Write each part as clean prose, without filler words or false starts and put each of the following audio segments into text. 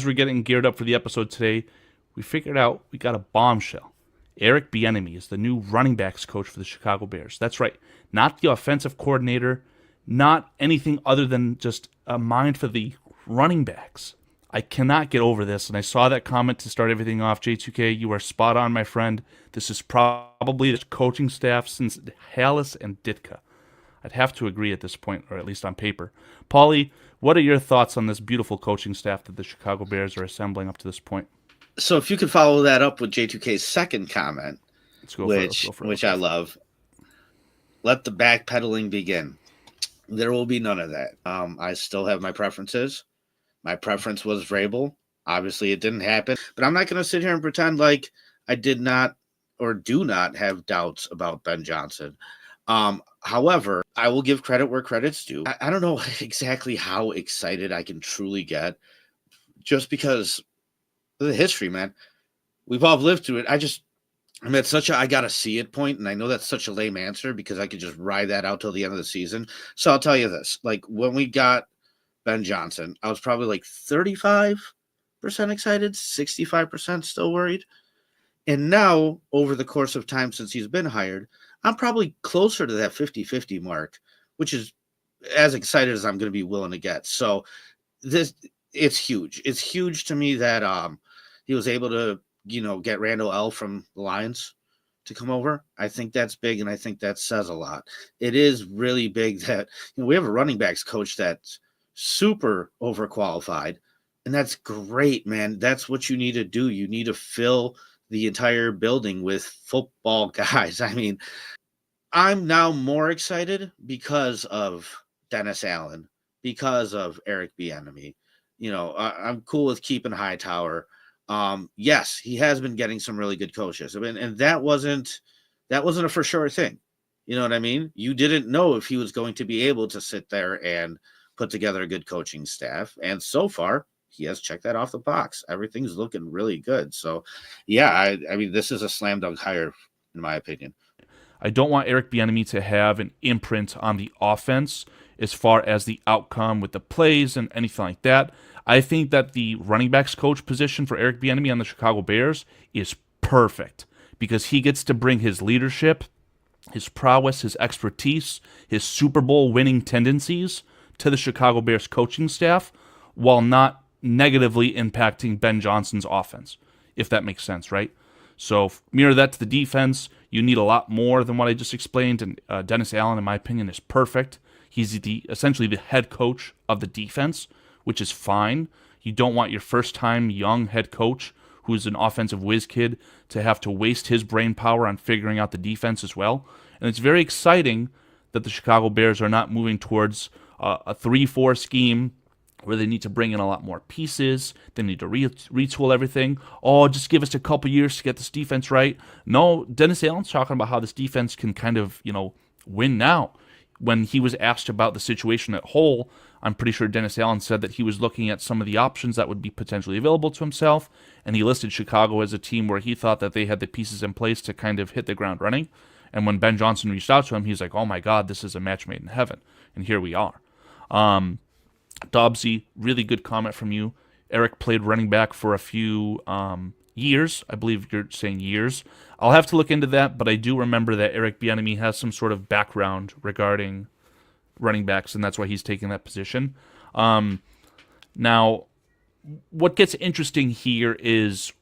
As we're getting geared up for the episode today, we figured out we got a bombshell. Eric Bieniemy is the new running backs coach for the Chicago Bears. That's right, not the offensive coordinator, not anything other than just a mind for the running backs. I cannot get over this, and I saw that comment to start everything off. J2K, you are spot on, my friend. This is probably the coaching staff since Hallis and Ditka. I'd have to agree at this point, or at least on paper. Paulie, what are your thoughts on this beautiful coaching staff that the Chicago Bears are assembling up to this point? So if you could follow that up with J2K's second comment, Let's go for it. which I love, let the backpedaling begin. There will be none of that. I still have my preferences. My preference was Vrabel. Obviously, it didn't happen. But I'm not going to sit here and pretend like I did not or do not have doubts about Ben Johnson. However, I will give credit where credit's due. I don't know exactly how excited I can truly get just because of the history, man. We've all lived through it. I'm at such a I gotta see it point, and I know that's such a lame answer because I could just ride that out till the end of the season. So I'll tell you this: like when we got Ben Johnson, I was probably like 35% excited, 65% still worried. And now, over the course of time since he's been hired, I'm probably closer to that 50-50 mark, which is as excited as I'm going to be willing to get. So it's huge. It's huge to me that he was able to, get Randall L from the Lions to come over. I think that's big, and I think that says a lot. It is really big that we have a running backs coach that's super overqualified, and that's great, man. That's what you need to do. You need to fill the entire building with football guys. I mean, I'm now more excited because of Dennis Allen, because of Eric Bieniemy. I'm cool with keeping Hightower. Yes, he has been getting some really good coaches. I mean, and that wasn't a for sure thing. You know what I mean? You didn't know if he was going to be able to sit there and put together a good coaching staff. And so far, he has checked that off the box. Everything's looking really good. So, yeah, I mean, this is a slam dunk hire, in my opinion. I don't want Eric Bieniemy to have an imprint on the offense as far as the outcome with the plays and anything like that. I think that the running backs coach position for Eric Bieniemy on the Chicago Bears is perfect because he gets to bring his leadership, his prowess, his expertise, his Super Bowl winning tendencies to the Chicago Bears coaching staff while not negatively impacting Ben Johnson's offense, if that makes sense, right? So mirror that to the defense. You need a lot more than what I just explained, and Dennis Allen, in my opinion, is perfect. He's essentially the head coach of the defense, which is fine. You don't want your first-time young head coach, who's an offensive whiz kid, to have to waste his brain power on figuring out the defense as well. And it's very exciting that the Chicago Bears are not moving towards a 3-4 scheme where they need to bring in a lot more pieces. They need to retool everything. Oh, just give us a couple years to get this defense right. No, Dennis Allen's talking about how this defense can kind of, win now. When he was asked about the situation at whole, I'm pretty sure Dennis Allen said that he was looking at some of the options that would be potentially available to himself, and he listed Chicago as a team where he thought that they had the pieces in place to kind of hit the ground running. And when Ben Johnson reached out to him, he's like, oh my God, this is a match made in heaven. And here we are. Dobbsy, really good comment from you. Eric played running back for a few years. I believe you're saying years. I'll have to look into that, but I do remember that Eric Bieniemy has some sort of background regarding running backs, and that's why he's taking that position. Now, what gets interesting here is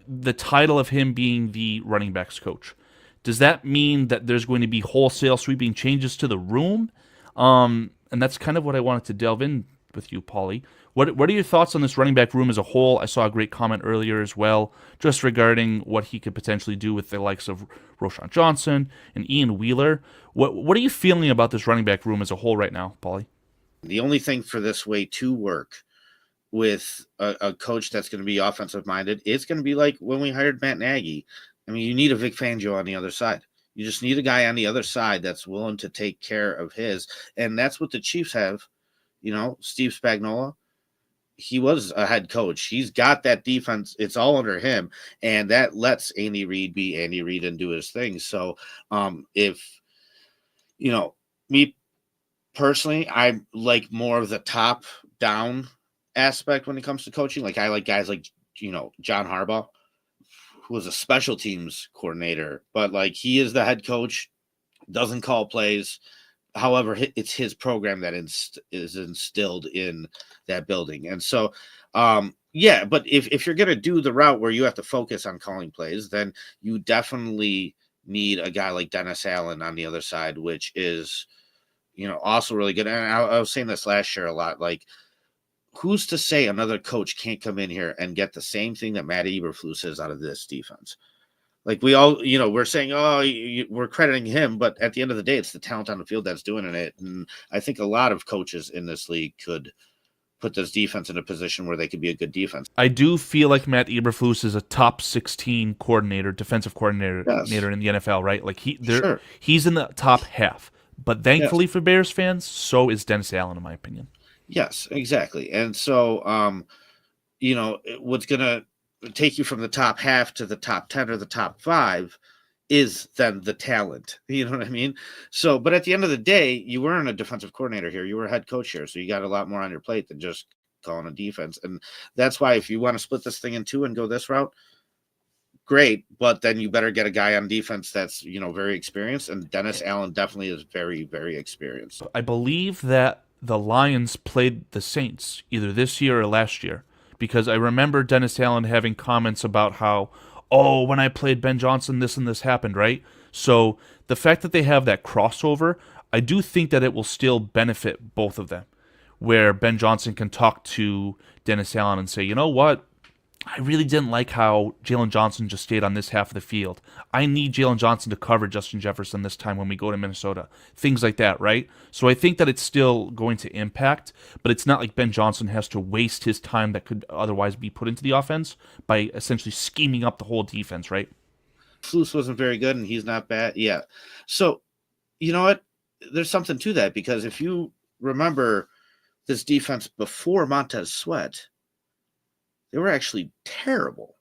the title of him being the running backs coach. Does that mean that there's going to be wholesale sweeping changes to the room? And that's kind of what I wanted to delve in with you, Paulie. What are your thoughts on this running back room as a whole? I saw a great comment earlier as well, just regarding what he could potentially do with the likes of Roschon Johnson and Ian Wheeler. What are you feeling about this running back room as a whole right now, Paulie? The only thing for this way to work with a coach that's going to be offensive minded, it's going to be like when we hired Matt Nagy. I mean, you need a Vic Fangio on the other side. You just need a guy on the other side that's willing to take care of his. And that's what the Chiefs have. Steve Spagnuolo, he was a head coach. He's got that defense. It's all under him. And that lets Andy Reid be Andy Reid and do his thing. So if, me personally, I like more of the top down aspect when it comes to coaching. Like I like guys like John Harbaugh, who was a special teams coordinator, but like he is the head coach, doesn't call plays. However, it's his program that is instilled in that building. And so, yeah, but if you're going to do the route where you have to focus on calling plays, then you definitely need a guy like Dennis Allen on the other side, which is, also really good. And I was saying this last year a lot, like, who's to say another coach can't come in here and get the same thing that Matt Eberflus is out of this defense? Like we all, we're saying, oh, we're crediting him, but at the end of the day, it's the talent on the field that's doing it. And I think a lot of coaches in this league could put this defense in a position where they could be a good defense. I do feel like Matt Eberflus is a top 16 coordinator, defensive coordinator in the NFL, right? Like he's in the top half. But thankfully for Bears fans, so is Dennis Allen, in my opinion. Yes, exactly. And so, what's going to take you from the top half to the top 10 or the top 5 is then the talent. You know what I mean? So, but at the end of the day, you weren't a defensive coordinator here. You were a head coach here. So you got a lot more on your plate than just calling a defense. And that's why if you want to split this thing in two and go this route, great. But then you better get a guy on defense that's, very experienced. And Dennis Allen definitely is very, very experienced. I believe that the Lions played the Saints either this year or last year, because I remember Dennis Allen having comments about how, oh, when I played Ben Johnson, this and this happened, right? So the fact that they have that crossover, I do think that it will still benefit both of them, where Ben Johnson can talk to Dennis Allen and say, you know what? I really didn't like how Jalen Johnson just stayed on this half of the field. I need Jalen Johnson to cover Justin Jefferson this time when we go to Minnesota. Things like that, right? So I think that it's still going to impact, but it's not like Ben Johnson has to waste his time that could otherwise be put into the offense by essentially scheming up the whole defense, right? Flus wasn't very good, and he's not bad. Yeah. So, you know what? There's something to that, because if you remember this defense before Montez Sweat, they were actually terrible.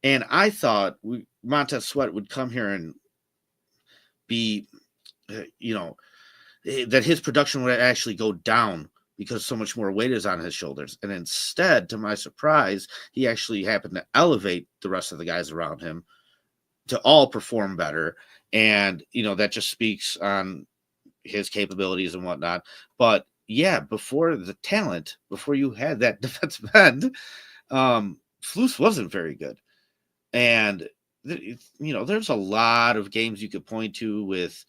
And I thought Montez Sweat would come here and be, that his production would actually go down because so much more weight is on his shoulders. And instead, to my surprise, he actually happened to elevate the rest of the guys around him to all perform better. And, that just speaks on his capabilities and whatnot. But yeah, before the talent, before you had that defensive end, Flus wasn't very good. And, there's a lot of games you could point to with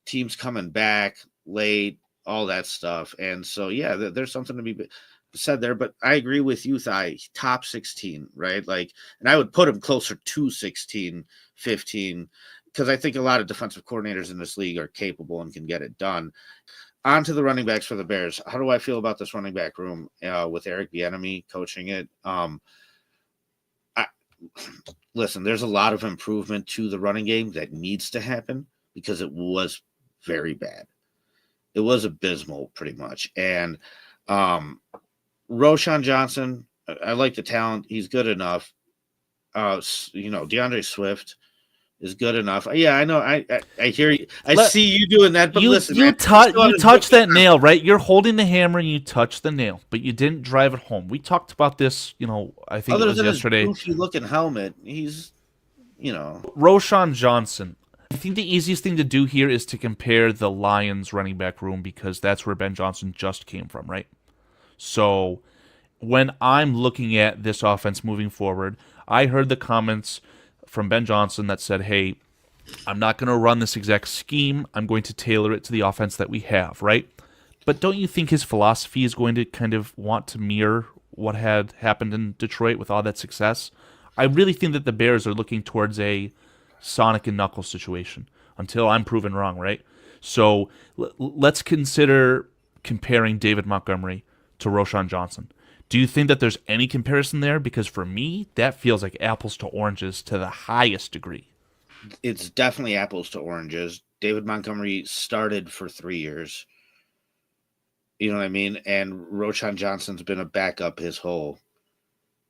teams coming back late, all that stuff. And so, yeah, there's something to be said there. But I agree with you, Thai, top 16, right? Like, and I would put him closer to 16, 15, because I think a lot of defensive coordinators in this league are capable and can get it done. On to the running backs for the Bears. How do I feel about this running back room with Eric Bieniemy coaching it? Listen, there's a lot of improvement to the running game that needs to happen because it was very bad. It was abysmal, pretty much. And Roschon Johnson, I like the talent. He's good enough. DeAndre Swift is good enough. Yeah, I know. I hear you. I see you doing that. But listen, you touch that nail, right? You're holding the hammer and you touch the nail, but you didn't drive it home. We talked about this. I think other it was than yesterday. His goofy looking helmet, he's, Roschon Johnson. I think the easiest thing to do here is to compare the Lions running back room because that's where Ben Johnson just came from, right? So when I'm looking at this offense moving forward, I heard the comments from Ben Johnson that said, hey, I'm not going to run this exact scheme. I'm going to tailor it to the offense that we have, right? But don't you think his philosophy is going to kind of want to mirror what had happened in Detroit with all that success? I really think that the Bears are looking towards a Sonic and Knuckles situation until I'm proven wrong, right? So let's consider comparing David Montgomery to Roschon Johnson. Do you think that there's any comparison there? Because for me, that feels like apples to oranges to the highest degree. It's definitely apples to oranges. David Montgomery started for 3 years. You know what I mean? And Roschon Johnson's been a backup his whole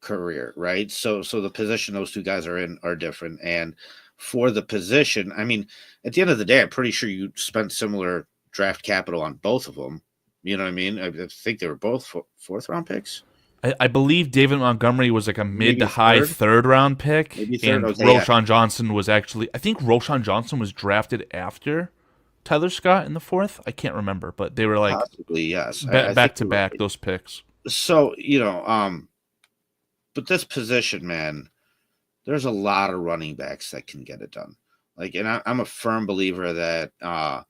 career, right? So the position those two guys are in are different. And for the position, I mean, at the end of the day, I'm pretty sure you spent similar draft capital on both of them. You know what I mean? I think they were both fourth round picks. I believe David Montgomery was like a mid Maybe to high third round pick, Maybe third. and Okay, yeah. Roshan Johnson was actually, I think Roshan Johnson was drafted after Tyler Scott in the fourth. I can't remember, but they were like Possibly, yes. I back think to you're back right. those picks. So, but this position, man, there's a lot of running backs that can get it done. Like, and I'm a firm believer that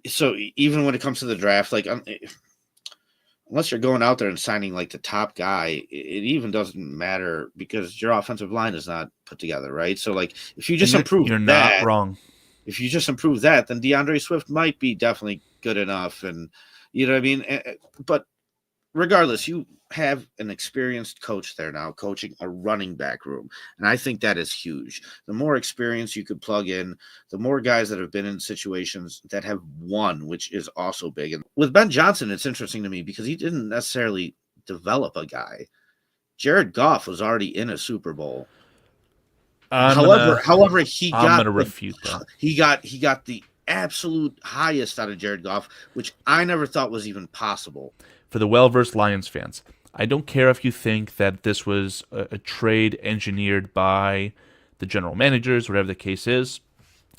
so even when it comes to the draft, like unless you're going out there and signing like the top guy, it even doesn't matter because your offensive line is not put together, right? So like if you just improve you're not that, wrong. if you just improve that, then DeAndre Swift might be definitely good enough, and you know what I mean. But regardless, you have an experienced coach there now coaching a running back room. And I think that is huge. The more experience you could plug in, the more guys that have been in situations that have won, which is also big. And with Ben Johnson, it's interesting to me because he didn't necessarily develop a guy. Jared Goff was already in a Super Bowl. However, I'm gonna refute that. He got the absolute highest out of Jared Goff, which I never thought was even possible. For the well-versed Lions fans, I don't care if you think that this was a trade engineered by the general managers, whatever the case is.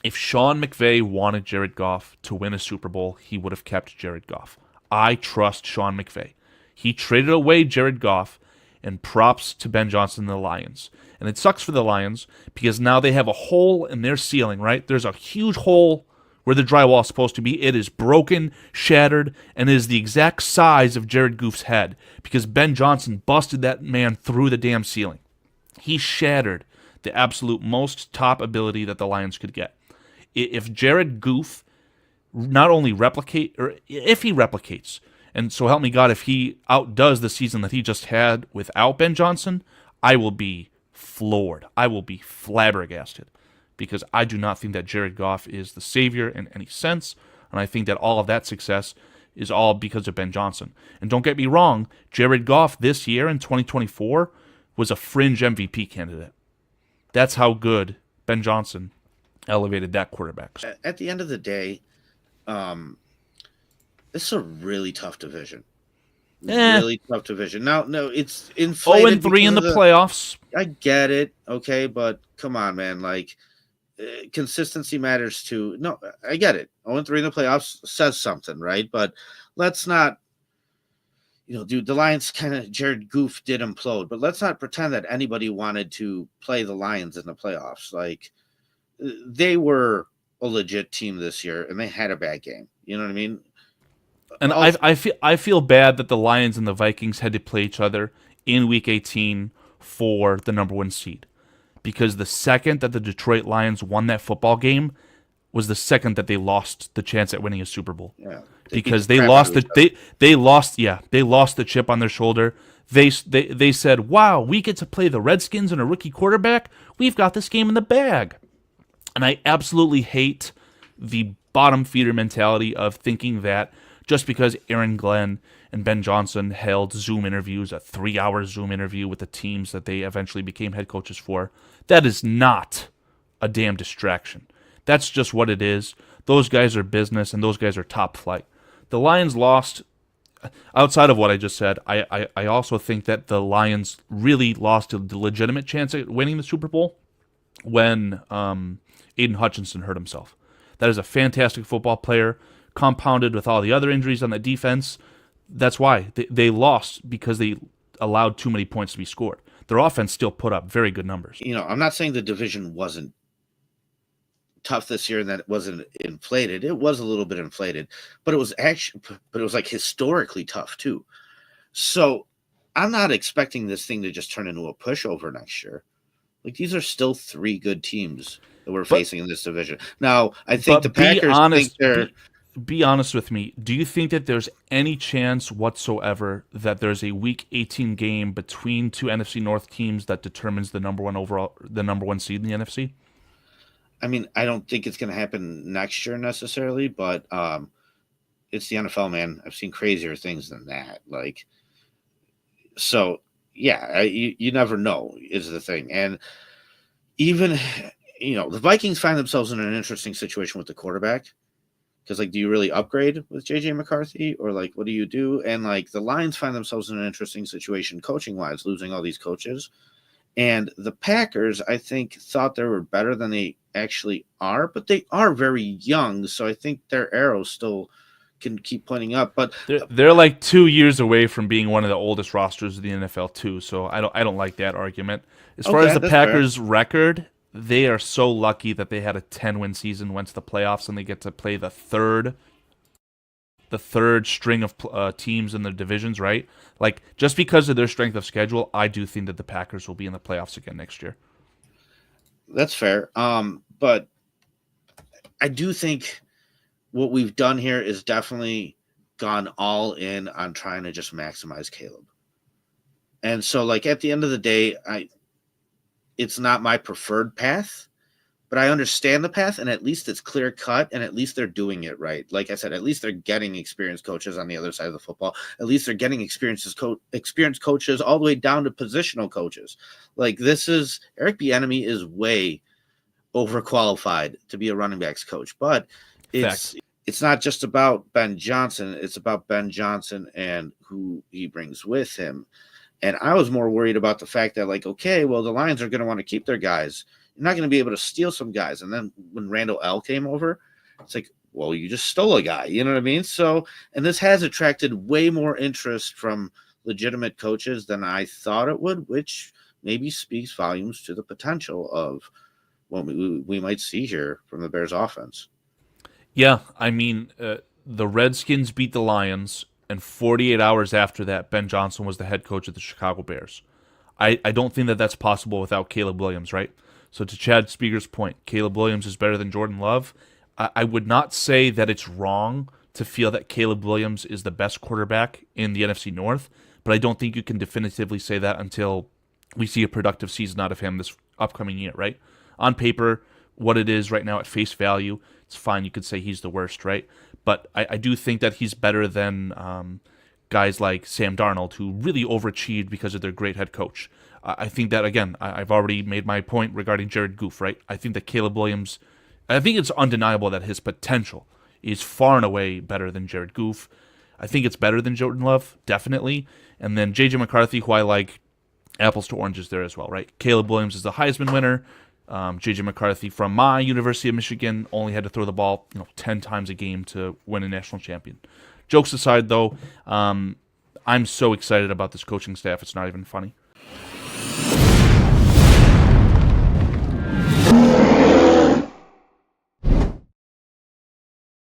If Sean McVay wanted Jared Goff to win a Super Bowl, he would have kept Jared Goff. I trust Sean McVay. He traded away Jared Goff, and props to Ben Johnson and the Lions. And it sucks for the Lions because now they have a hole in their ceiling, right? There's a huge hole where the drywall is supposed to be. It is broken, shattered, and is the exact size of Jared Goff's head because Ben Johnson busted that man through the damn ceiling. He shattered the absolute most top ability that the Lions could get. If Jared Goff not only if he replicates, and so help me God, if he outdoes the season that he just had without Ben Johnson, I will be floored. I will be flabbergasted because I do not think that Jared Goff is the savior in any sense, and I think that all of that success is all because of Ben Johnson. And don't get me wrong, Jared Goff this year in 2024 was a fringe MVP candidate. That's how good Ben Johnson elevated that quarterback. At the end of the day, this is a really tough division. Really tough division. Now, no, it's inflated. 0-3 in the playoffs. I get it, okay, but come on, man. Like, consistency matters too. No, I get it. 0-3 in the playoffs says something, right? But let's not, dude, the Lions Jared Goff did implode, but let's not pretend that anybody wanted to play the Lions in the playoffs. Like, they were a legit team this year, and they had a bad game. You know what I mean? And I feel bad that the Lions and the Vikings had to play each other in Week 18 for the number 1 seed, because the second that the Detroit Lions won that football game was the second that they lost the chance at winning a Super Bowl. Yeah, because they lost the chip on their shoulder. They said, "Wow, we get to play the Redskins and a rookie quarterback. We've got this game in the bag." And I absolutely hate the bottom feeder mentality of thinking that just because Aaron Glenn and Ben Johnson held Zoom interviews, a 3-hour Zoom interview with the teams that they eventually became head coaches for, that is not a damn distraction. That's just what it is. Those guys are business, and those guys are top flight. The Lions lost, outside of what I just said, I also think that the Lions really lost a legitimate chance at winning the Super Bowl when Aiden Hutchinson hurt himself. That is a fantastic football player, compounded with all the other injuries on the defense. That's why they lost, because they allowed too many points to be scored. Their offense still put up very good numbers. I'm not saying the division wasn't tough this year and that it wasn't inflated. It was a little bit inflated, but it was like historically tough too. So I'm not expecting this thing to just turn into a pushover next year. Like, these are still 3 good teams that we're facing in this division. Now, I think the Packers think they're... Be honest with me. Do you think that there's any chance whatsoever that there's a Week 18 game between 2 NFC North teams that determines the number 1 seed in the NFC? I mean, I don't think it's going to happen next year necessarily, but it's the NFL, man. I've seen crazier things than that. Like, so yeah, you never know is the thing. And even, the Vikings find themselves in an interesting situation with the quarterback. Because like, do you really upgrade with JJ McCarthy, or like, what do you do? And like, the Lions find themselves in an interesting situation coaching wise, losing all these coaches. And the Packers, I think, thought they were better than they actually are, but they are very young, so I think their arrows still can keep pointing up. But They're like 2 years away from being one of the oldest rosters of the NFL too. So I don't like that argument. As far as okay, the that's fair. Packers' record, they are so lucky that they had a 10-win season, went to the playoffs, and they get to play the third string of teams in the divisions. Right, like just because of their strength of schedule, I do think that the Packers will be in the playoffs again next year. That's fair. But I do think what we've done here is definitely gone all in on trying to just maximize Caleb. And so, like, at the end of the day, it's not my preferred path, but I understand the path, and at least it's clear cut, and at least they're doing it right. Like I said, at least they're getting experienced coaches on the other side of the football. At least they're getting experienced coaches all the way down to positional coaches. Like, this is Eric Bieniemy is way overqualified to be a running backs coach, but Fact. it's not just about Ben Johnson. It's about Ben Johnson and who he brings with him. And I was more worried about the fact that, like, okay, well, the Lions are going to want to keep their guys. You're not going to be able to steal some guys. And then when Randall L came over, it's like, well, you just stole a guy. You know what I mean? So, and this has attracted way more interest from legitimate coaches than I thought it would, which maybe speaks volumes to the potential of what we might see here from the Bears offense. Yeah, I mean, the Redskins beat the Lions, and 48 hours after that, Ben Johnson was the head coach of the Chicago Bears. I don't think that that's possible without Caleb Williams, right? So to Chad Speaker's point, Caleb Williams is better than Jordan Love. I would not say that it's wrong to feel that Caleb Williams is the best quarterback in the NFC North, but I don't think you can definitively say that until we see a productive season out of him this upcoming year, right? On paper, what it is right now at face value, it's fine. You could say he's the worst, right? But I do think that he's better than guys like Sam Darnold, who really overachieved because of their great head coach. I think that, again, I've already made my point regarding Jared Goff, right? I think that Caleb Williams, I think it's undeniable that his potential is far and away better than Jared Goff. I think it's better than Jordan Love, definitely. And then J.J. McCarthy, who I like, apples to oranges there as well, right? Caleb Williams is the Heisman winner. J.J. McCarthy from my University of Michigan only had to throw the ball 10 times a game to win a national champion. Jokes aside, though, I'm so excited about this coaching staff, it's not even funny.